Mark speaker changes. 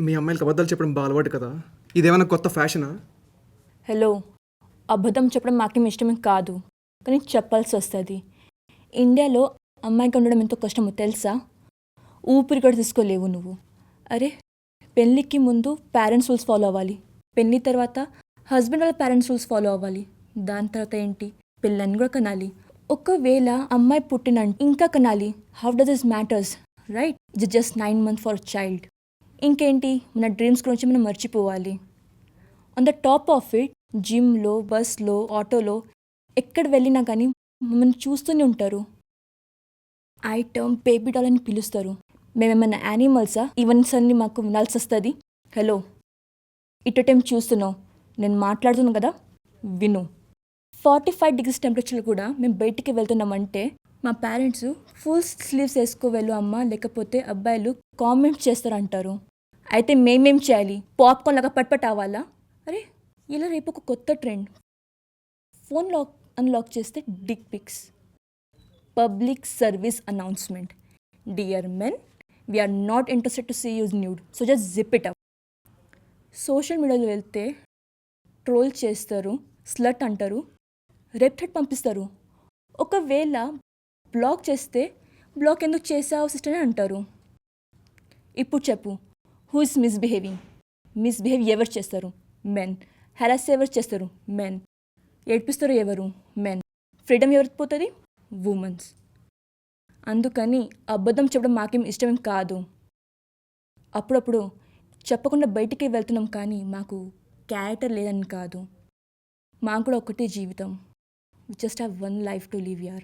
Speaker 1: మీ అమ్మాయిలకి అబద్ధాలు చెప్పడం బాగా అలవాటు కదా, ఇదేమైనా కొత్త ఫ్యాషనా?
Speaker 2: హలో, అబద్ధం చెప్పడం మాకేం ఇష్టమే కాదు, కానీ చెప్పాల్సి వస్తుంది. ఇండియాలో అమ్మాయికి ఉండడం ఎంతో కష్టమో తెలుసా? ఊపిరి కూడా తీసుకోలేవు నువ్వు. అరే, పెళ్ళికి ముందు పేరెంట్స్ రూల్స్ ఫాలో అవ్వాలి, పెళ్ళి తర్వాత హస్బెండ్ వాళ్ళ పేరెంట్స్ రూల్స్ ఫాలో అవ్వాలి, దాని తర్వాత ఏంటి, పిల్లని కూడా కనాలి. ఒకవేళ అమ్మాయి పుట్టినంటే ఇంకా కనాలి. How does this matters, right? It's just 9 months for child. ఇంకేంటి, మన డ్రీమ్స్ గురించి మనం మర్చిపోవాలి. On the top of it, జిమ్లో, బస్లో, ఆటోలో ఎక్కడ వెళ్ళినా కానీ మమ్మల్ని చూస్తూనే ఉంటారు. ఐటమ్ బేబీ డాల్ అని పిలుస్తారు. మేమేమన్నా యానిమల్సా? ఈవెంట్స్ అన్నీ మాకు వినాల్సి వస్తుంది. హలో, ఇటు టైం చూస్తున్నావు, నేను మాట్లాడుతున్నాను కదా, విను. 45 degrees టెంపరేచర్లో కూడా మేము బయటికి వెళ్తున్నామంటే మా పేరెంట్స్ ఫుల్ స్లీవ్స్ వేసుకో వెళ్ళు అమ్మ, లేకపోతే అబ్బాయిలు కామెంట్స్ చేస్తారంటారు. అయితే మేమేం చేయాలి? పాప్కార్న్ లాగా పట్పట్ అవ్వాలా? అరే, ఇలా రేపు ఒక కొత్త ట్రెండ్. ఫోన్ అన్లాక్ చేస్తే dick pics. Public service announcement. Dear men, we are not interested to see use nude, so just zip it up. Social మీడియాలో వెళ్తే ట్రోల్ చేస్తారు, స్లట్ అంటారు, రేప్ థ్రెట్ పంపిస్తారు. ఒకవేళ బ్లాక్ చేస్తే బ్లాక్ ఎందుకు చేసావు సిస్టర్ అని అంటారు. ఇప్పుడు చెప్పు, హూ ఇస్ మిస్బిహేవింగ్? మిస్బిహేవ్ ఎవరు చేస్తారు? మెన్. హెరాస్ ఎవరు చేస్తారు? మెన్. ఏడ్పిస్తారు ఎవరు? మెన్. ఫ్రీడమ్ ఎవరికి పోతుంది? ఉమెన్స్. అందుకని అబద్ధం చెప్పడం మాకేం ఇష్టమేం కాదు. అప్పుడప్పుడు చెప్పకుండా బయటికి వెళ్తున్నాం, కానీ మాకు క్యారెక్టర్ లేదని కాదు. మాకు కూడా ఒకటే జీవితం. We just have one life to live here.